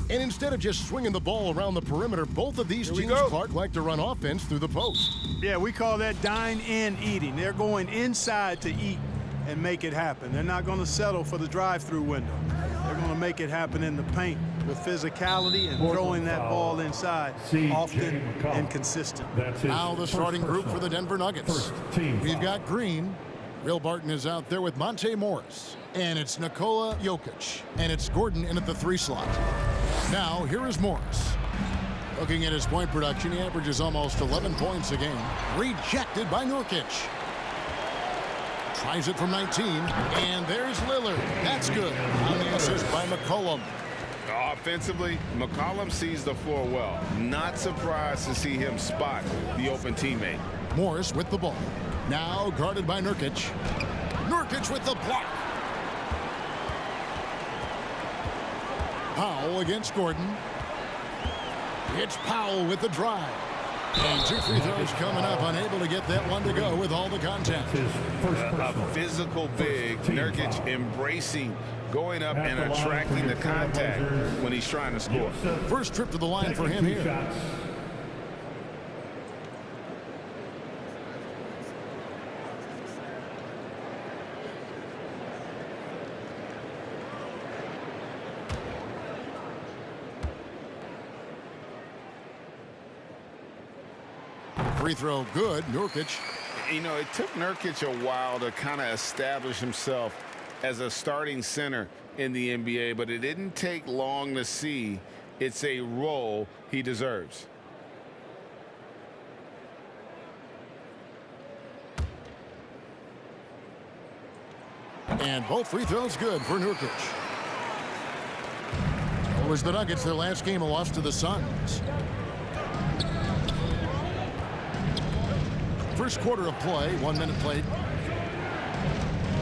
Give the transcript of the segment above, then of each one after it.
And instead of just swinging the ball around the perimeter, both of these teams, Clark, like to run offense through the post. Yeah, we call that dine in eating. They're going inside to eat and make it happen. They're not going to settle for the drive-through window. They're going to make it happen in the paint with physicality and throwing that ball inside often and consistent. Now the starting group for the Denver Nuggets. We've got Green. Will Barton is out there with Monte Morris. And it's Nikola Jokic. And it's Gordon in at the 3 slot. Now, here is Morris. Looking at his point production, he averages almost 11 points a game. Rejected by Nurkic. Tries it from 19, and there's Lillard. That's good. On the assist by McCollum. Offensively, McCollum sees the floor well. Not surprised to see him spot the open teammate. Morris with the ball. Now guarded by Nurkic. Nurkic with the block. Powell against Gordon. It's Powell with the drive. And 2 free throws coming up, unable to get that one to go with all the contact. A physical big, Nurkic embracing, going up and attracting the contact when he's trying to score. First trip to the line for him here. Free throw good, Nurkic. You know, it took Nurkic a while to kind of establish himself as a starting center in the NBA, but it didn't take long to see it's a role he deserves. And both free throws good for Nurkic. So was the Nuggets, their last game, a loss to the Suns. First quarter of play, 1 minute played.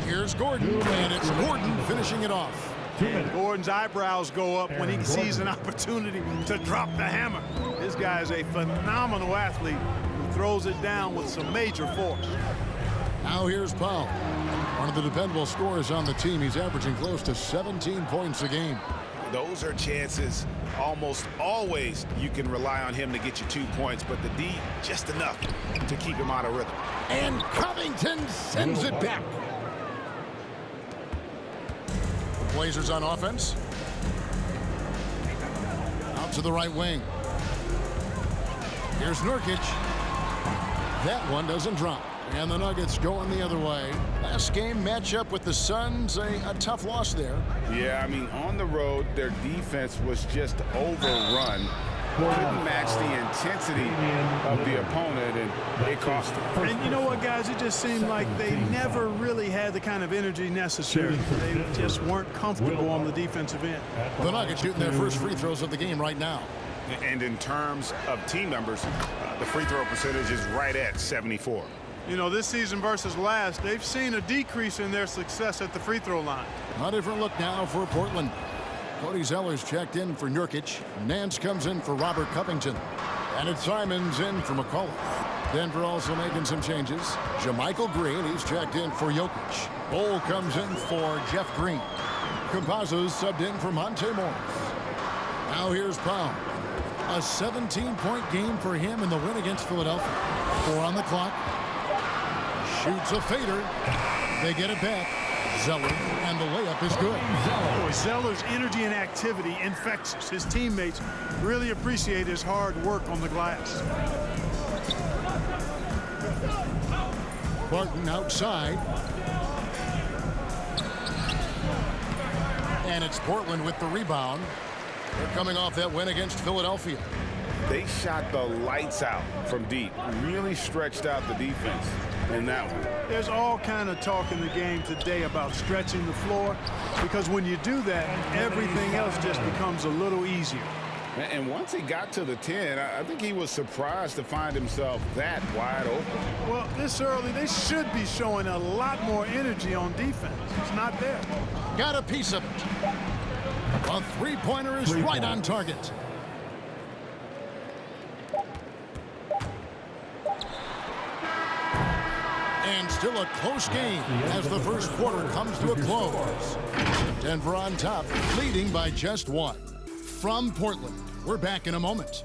Here's Gordon, and it's Gordon finishing it off. And Gordon's eyebrows go up when he sees an opportunity to drop the hammer. This guy is a phenomenal athlete who throws it down with some major force. Now here's Powell. One of the dependable scorers on the team. He's averaging close to 17 points a game. Those are chances almost always you can rely on him to get you 2 points, but the D just enough to keep him out of rhythm. And Covington sends it back. The Blazers on offense. Out to the right wing. Here's Nurkic. That one doesn't drop. And the Nuggets going the other way. Last game matchup with the Suns, a tough loss there. Yeah, I mean, on the road, their defense was just overrun. Couldn't match the intensity of the opponent, and it cost them. And you know what, guys? It just seemed like they never really had the kind of energy necessary. They just weren't comfortable on the defensive end. The Nuggets shooting their first free throws of the game right now. And in terms of team numbers, the free throw percentage is right at 74. You know, this season versus last, they've seen a decrease in their success at the free throw line. A different look now for Portland. Cody Zeller's checked in for Nurkic. Nance comes in for Robert Covington. And it's Simons in for McCollum. Denver also making some changes. JaMychal Green, he's checked in for Jokic. Bol comes in for Jeff Green. Campazzo's subbed in for Monte Morris. Now here's Powell. A 17-point game for him in the win against Philadelphia. 4 on the clock. Shoots a fader. They get it back. Zeller, and the layup is good. Zeller's energy and activity infectious. His teammates really appreciate his hard work on the glass. Barton outside. And it's Portland with the rebound. They're coming off that win against Philadelphia. They shot the lights out from deep. Really stretched out the defense in that one. There's all kind of talk in the game today about stretching the floor, because when you do that, everything else just becomes a little easier. And once he got to the 10, I think he was surprised to find himself that wide open. Well, this early, they should be showing a lot more energy on defense. It's not there. Got a piece of it. A three-pointer is right on target. And still a close game as the first quarter comes to a close. Denver on top, leading by just 1. from Portland. We're back in a moment.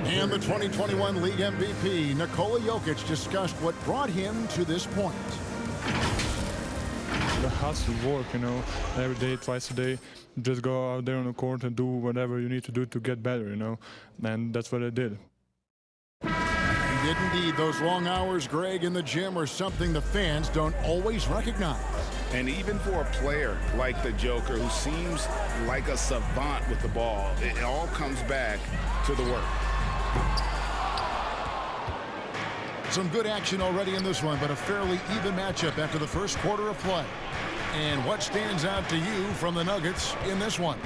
And the 2021 League MVP, Nikola Jokic, discussed what brought him to this point. The hustle work, every day, twice a day, just go out there on the court and do whatever you need to do to get better, and that's what I did. He did indeed. Those long hours, Greg, in the gym are something the fans don't always recognize. And even for a player like the Joker, who seems like a savant with the ball, it all comes back to the work. Some good action already in this one, but a fairly even matchup after the first quarter of play. And what stands out to you from the Nuggets in this one?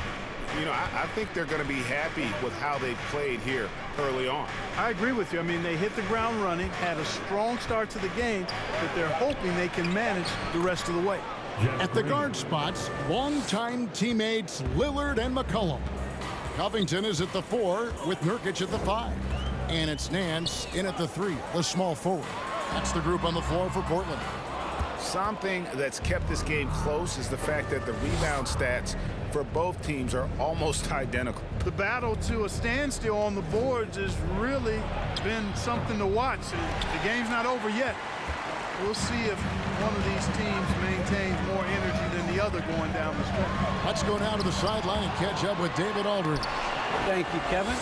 I think they're going to be happy with how they played here early on. I agree with you. I mean, they hit the ground running, had a strong start to the game, but they're hoping they can manage the rest of the way. At the guard spots, longtime teammates Lillard and McCollum. Covington is at the 4 with Nurkic at the 5. And it's Nance in at the 3, the small forward. That's the group on the floor for Portland. Something that's kept this game close is the fact that the rebound stats for both teams are almost identical. The battle to a standstill on the boards has really been something to watch. The game's not over yet. We'll see if one of these teams maintains more energy than the other going down the stretch. Let's go down to the sideline and catch up with David Aldridge. Thank you, Kevin.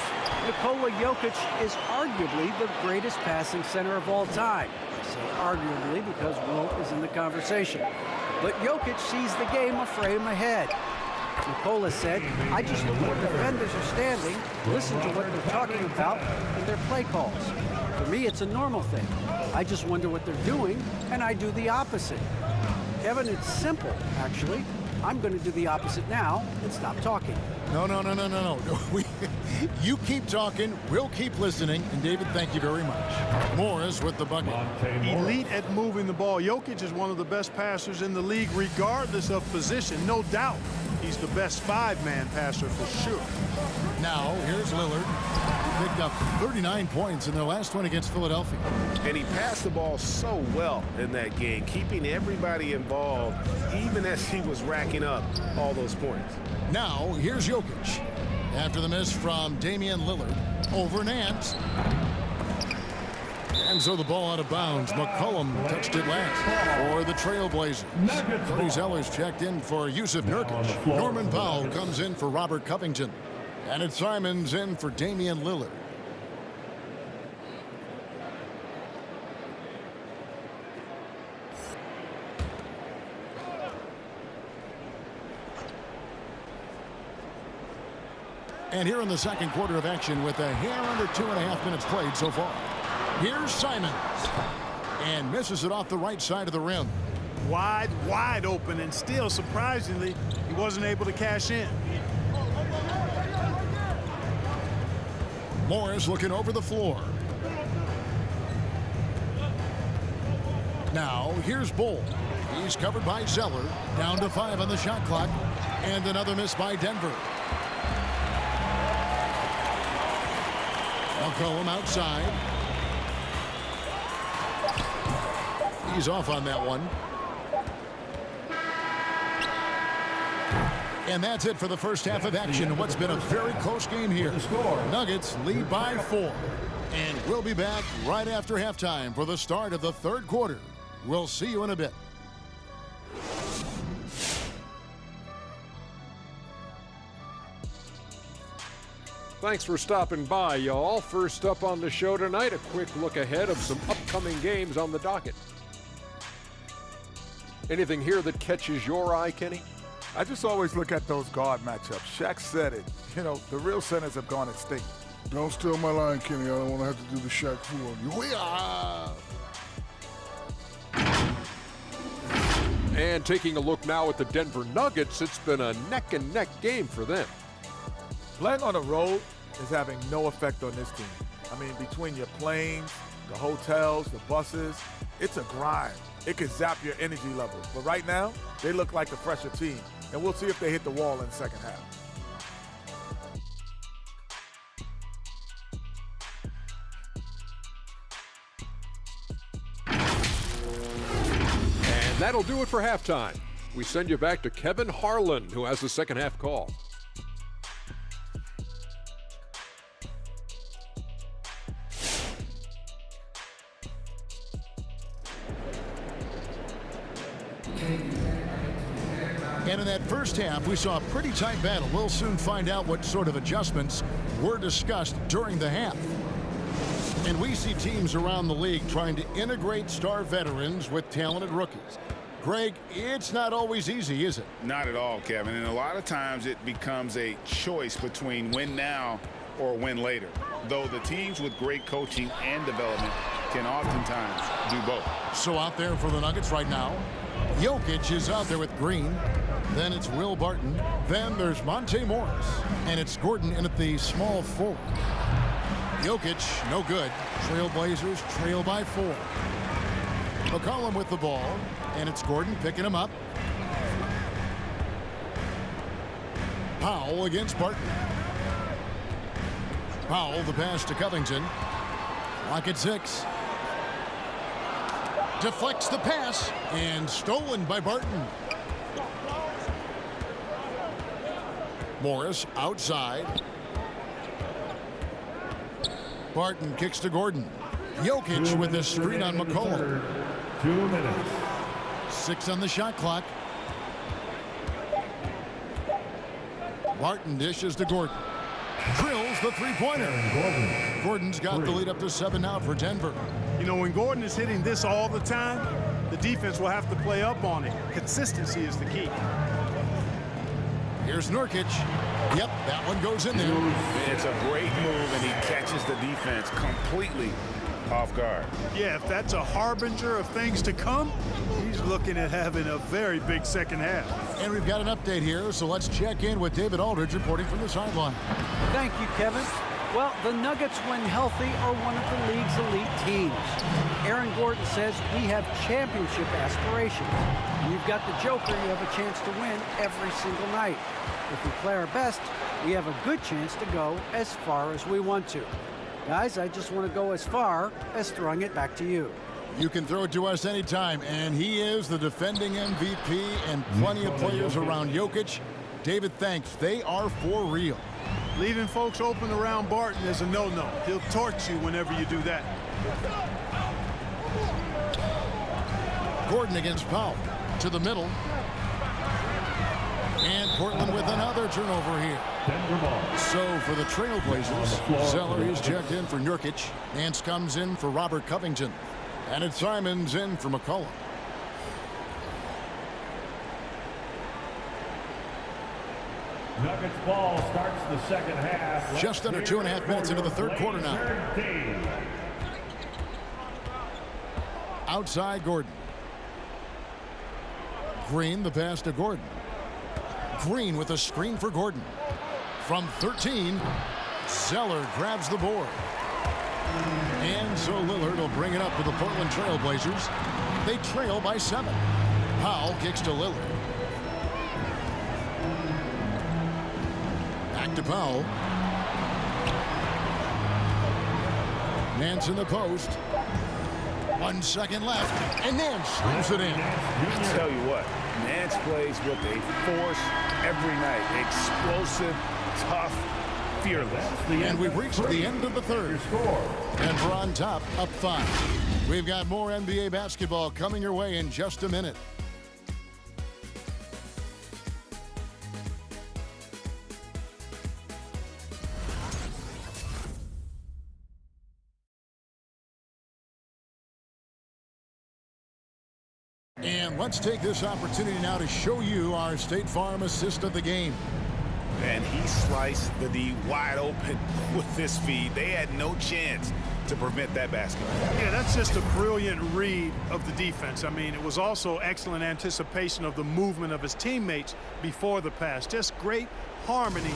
Nikola Jokic is arguably the greatest passing center of all time. I say arguably because Wilt is in the conversation. But Jokic sees the game a frame ahead. Nikola said, I just look where defenders are standing, listen to what they're talking about in their play calls. For me, it's a normal thing. I just wonder what they're doing, and I do the opposite. Kevin, it's simple, actually. I'm going to do the opposite now and stop talking. No. You keep talking, we'll keep listening. And David, thank you very much. Morris with the bucket. Elite at moving the ball. Jokic is one of the best passers in the league, regardless of position, no doubt. He's the best 5-man passer for sure. Now, here's Lillard, who picked up 39 points in their last one against Philadelphia. And he passed the ball so well in that game, keeping everybody involved, even as he was racking up all those points. Now, here's Jokic. After the miss from Damian Lillard, over Nance. And so the ball out of bounds. McCollum touched it last for the Trailblazers. Cody Zeller's checked in for Yusuf Nurkic. Norman Powell comes in for Robert Covington. And it's Simons in for Damian Lillard. And here in the second quarter of action with a hair under 2.5 minutes played so far. Here's Simons. And misses it off the right side of the rim. Wide open, and still, surprisingly, he wasn't able to cash in. Morris looking over the floor. Now, here's Bull. He's covered by Zeller. Down to 5 on the shot clock. And another miss by Denver. McCollum outside. He's off on that one. And that's it for the first half of action in what's been a very close game here. Nuggets lead by 4. And we'll be back right after halftime for the start of the third quarter. We'll see you in a bit. Thanks for stopping by, y'all. First up on the show tonight, a quick look ahead of some upcoming games on the docket. Anything here that catches your eye, Kenny? I just always look at those guard matchups. Shaq said it. The real centers have gone extinct. Don't steal my line, Kenny. I don't want to have to do the Shaq fool on you. We are. And taking a look now at the Denver Nuggets, it's been a neck-and-neck game for them. Playing on the road is having no effect on this team. I mean, between your planes, the hotels, the buses, it's a grind. It can zap your energy levels. But right now, they look like the fresher team. And we'll see if they hit the wall in the second half. And that'll do it for halftime. We send you back to Kevin Harlan, who has the second half call. And in that first half, we saw a pretty tight battle. We'll soon find out what sort of adjustments were discussed during the half. And we see teams around the league trying to integrate star veterans with talented rookies. Greg, it's not always easy, is it? Not at all, Kevin. And a lot of times it becomes a choice between win now or win later. Though the teams with great coaching and development can oftentimes do both. So out there for the Nuggets right now, Jokic is out there with Green. Then it's Will Barton. Then there's Monte Morris. And it's Gordon in at the small forward. Jokic, no good. Trailblazers trail by 4. McCollum with the ball. And it's Gordon picking him up. Powell against Barton. Powell, the pass to Covington. Clock at 6. Deflects the pass and stolen by Barton. Morris outside. Barton kicks to Gordon. Jokic with a screen on McCollum. 2 minutes. 6 on the shot clock. Barton dishes to Gordon. Drills the three-pointer. Gordon's got the lead up to 7 now for Denver. You know, when Gordon is hitting this all the time, the defense will have to play up on it. Consistency is the key. Here's Nurkic. Yep, that one goes in there. It's a great move, and he catches the defense completely off guard. Yeah, if that's a harbinger of things to come, he's looking at having a very big second half. And we've got an update here, so let's check in with David Aldridge reporting from the sideline. Thank you, Kevin. Well, the Nuggets, when healthy, are one of the league's elite teams. Aaron Gordon says we have championship aspirations. When you've got the Joker, you have a chance to win every single night. If we play our best, we have a good chance to go as far as we want to. Guys, I just want to go as far as throwing it back to you. You can throw it to us anytime, and he is the defending MVP and plenty of players around Jokic. David, thanks. They are for real. Leaving folks open around Barton is a no-no. He'll torch you whenever you do that. Gordon against Powell. To the middle. And Portland with another turnover here. So for the Trailblazers, Zeller is checked in for Nurkic. Nance comes in for Robert Covington. And it's Simons in for McCollum. Nuggets ball starts the second half. Just under 2.5 minutes into the third quarter now. Outside Gordon. Green, the pass to Gordon. Green with a screen for Gordon. From 13, Zeller grabs the board. And so Lillard will bring it up to the Portland Trailblazers. They trail by 7. Powell kicks to Lillard. Back to Powell. Nance in the post. 1 second left, and Nance slams it in. I tell you what, Nance plays with a force every night. Explosive, tough, fearless. And we've reached the end of the third. And we're on top, up 5. We've got more NBA basketball coming your way in just a minute. And let's take this opportunity now to show you our State Farm assist of the game. And he sliced the D wide open with this feed. They had no chance to prevent that basket. Yeah, that's just a brilliant read of the defense. I mean, it was also excellent anticipation of the movement of his teammates before the pass. Just great harmony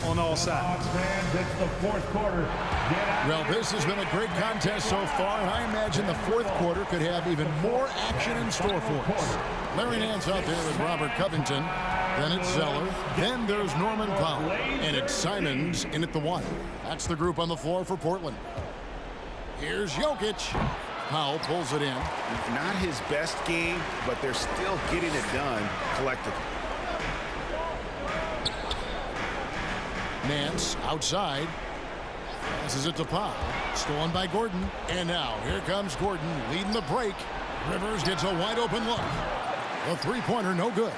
on all sides. It's the fourth quarter. Well, this has been a great contest so far, and I imagine the fourth quarter could have even more action in store for us. Larry Nance out there with Robert Covington. Then it's Zeller. Then there's Norman Powell. And it's Simons in at the 1. That's the group on the floor for Portland. Here's Jokic. Powell pulls it in. Not his best game, but they're still getting it done collectively. Nance outside. Passes it to Powell. Stolen by Gordon. And now here comes Gordon leading the break. Rivers gets a wide open look. The three-pointer no good.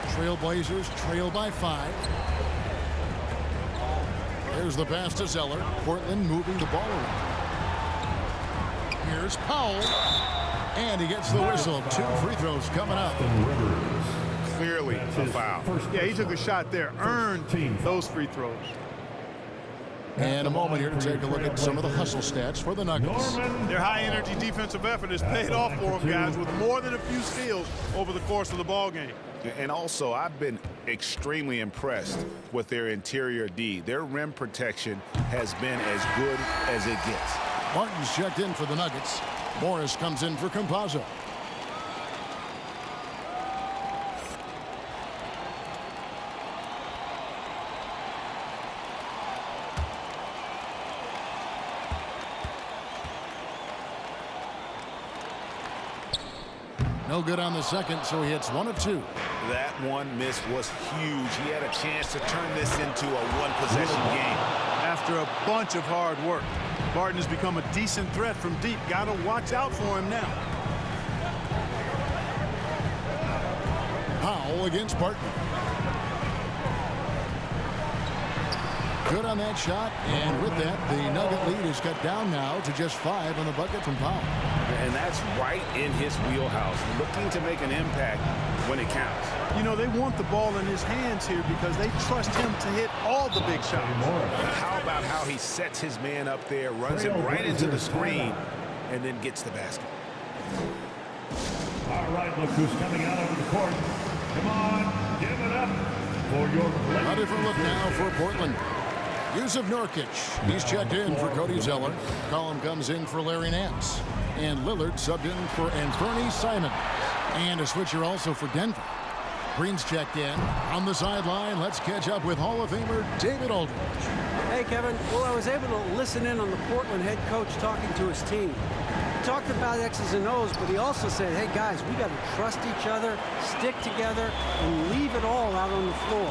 Trailblazers trail by 5. There's the pass to Zeller. Portland moving the ball around. Here's Powell. And he gets the whistle. 2 free throws coming up. Clearly a foul. Yeah, he took a shot there, earned those free throws. And a moment here to take a look at some of the hustle stats for the Nuggets. Their high-energy defensive effort has paid off for them, guys, with more than a few steals over the course of the ball game. And also, I've been extremely impressed with their interior D. Their rim protection has been as good as it gets. Martin's checked in for the Nuggets. Morris comes in for Campazzo. No good on the second, so he hits 1 of 2. That one miss was huge. He had a chance to turn this into a one-possession game. After a bunch of hard work, Barton has become a decent threat from deep. Got to watch out for him now. Powell against Barton. Good on that shot, and with that, the Nugget lead is cut down now to just 5 on the bucket from Powell. And that's right in his wheelhouse, looking to make an impact when it counts. You know, they want the ball in his hands here because they trust him to hit all the big shots. How about how he sets his man up there, runs him right into the screen, and then gets the basket. All right, look who's coming out over the court. Come on, give it up for your Blazers. Ready for a look now for Portland. Yusuf Nurkic. He's checked in for Cody Zeller. Collum comes in for Larry Nance. And Lillard subbed in for Anthony Simon. And a switcher also for Denver. Green's checked in. On the sideline, let's catch up with Hall of Famer David Aldridge. Hey, Kevin. Well, I was able to listen in on the Portland head coach talking to his team. He talked about X's and O's, but he also said, hey, guys, we got to trust each other, stick together, and leave it all out on the floor.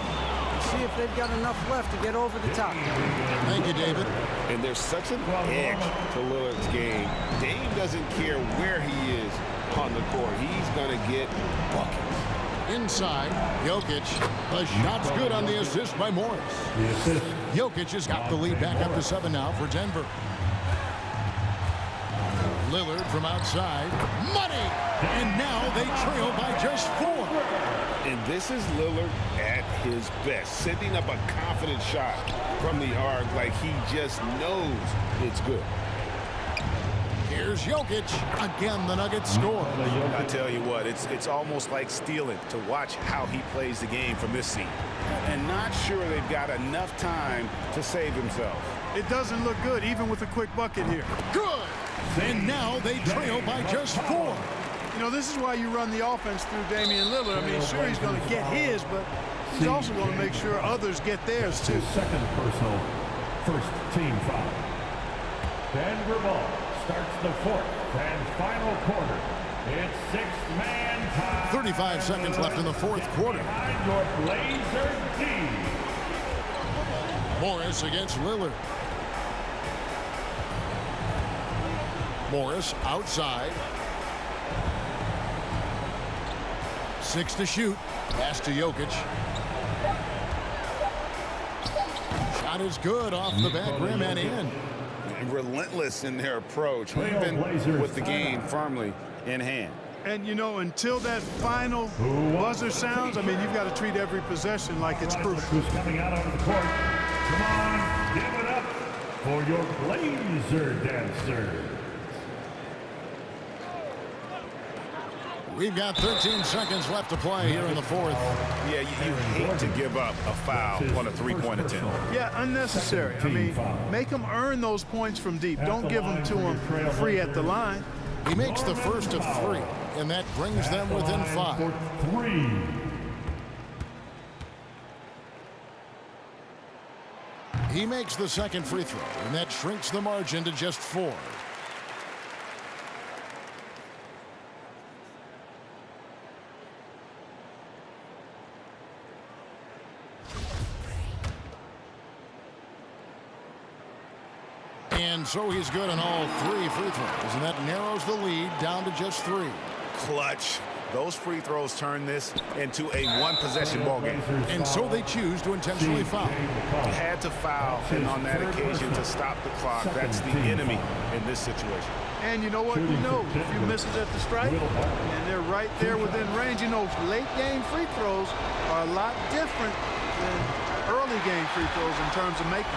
See if they've got enough left to get over the top. Thank you, David. And there's such an edge to Lillard's game. Dame doesn't care where he is on the court. He's going to get buckets. Inside, Jokic. The shot's good on the assist by Morris. Jokic has got the lead back up to 7 now for Denver. Lillard from outside. Money! And now they trail by just 4. And this is Lillard at his best, sending up a confident shot from the arc like he just knows it's good. Here's Jokic. Again, the Nuggets score. I tell you what, it's almost like stealing to watch how he plays the game from this seat. And not sure they've got enough time to save himself. It doesn't look good, even with a quick bucket here. Good! And now they trail by just 4. You know, this is why you run the offense through Damian Lillard. I mean, sure, he's going to get his, but he's also going to make sure others get theirs, too. Second personal, first team foul. Denver ball starts the 4th and final quarter. It's 6-man time. 35 seconds left in the 4th quarter. Behind your Blazer D. Morris against Lillard. Morris outside. 6 to shoot. Pass to Jokic. Shot is good off the back rim and in. Relentless in their approach, even with the game firmly in hand. And, you know, until that final buzzer sounds, I mean, you've got to treat every possession like it's crucial. Who's coming out onto the court. Come on, give it up for your Blazer dancers. We've got 13 seconds left to play here in the 4th. Yeah, you hate to give up a foul on a three-point attempt. Yeah, unnecessary. I mean, make them earn those points from deep. Don't give them to them free at the line. He makes the first of 3, and that brings them within 5. He makes the second free throw, and that shrinks the margin to just 4. And so he's good on all 3 free throws, and that narrows the lead down to just 3. Clutch. Those free throws turn this into a one-possession ball game. And so they choose to intentionally foul. Had to foul, and on that occasion to stop the clock. That's the enemy in this situation. And you know what? Who knows? If you miss it at the stripe, and they're right there within range, you know, late game free throws are a lot different than early game free throws in terms of making.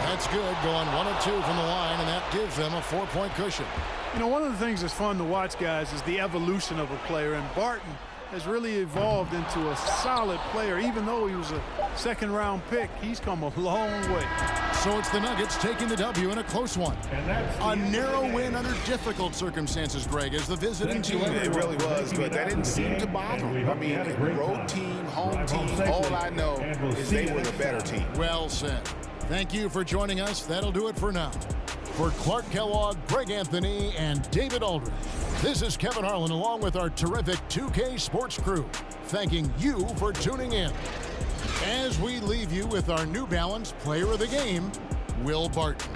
That's good, going 1 of 2 from the line, and that gives them a 4-point cushion. You know, one of the things that's fun to watch, guys, is the evolution of a player, and Barton has really evolved into a solid player. Even though he was a second-round pick, he's come a long way. So it's the Nuggets taking the W in a close one. A narrow win under difficult circumstances, Greg, as the visiting team. It really was, but that didn't seem to bother him. I mean, road team, home team, all I know is they were the better team. Well said. Thank you for joining us. That'll do it for now. For Clark Kellogg, Greg Anthony, and David Aldridge, this is Kevin Harlan along with our terrific 2K Sports crew, thanking you for tuning in. As we leave you with our New Balance Player of the Game, Will Barton.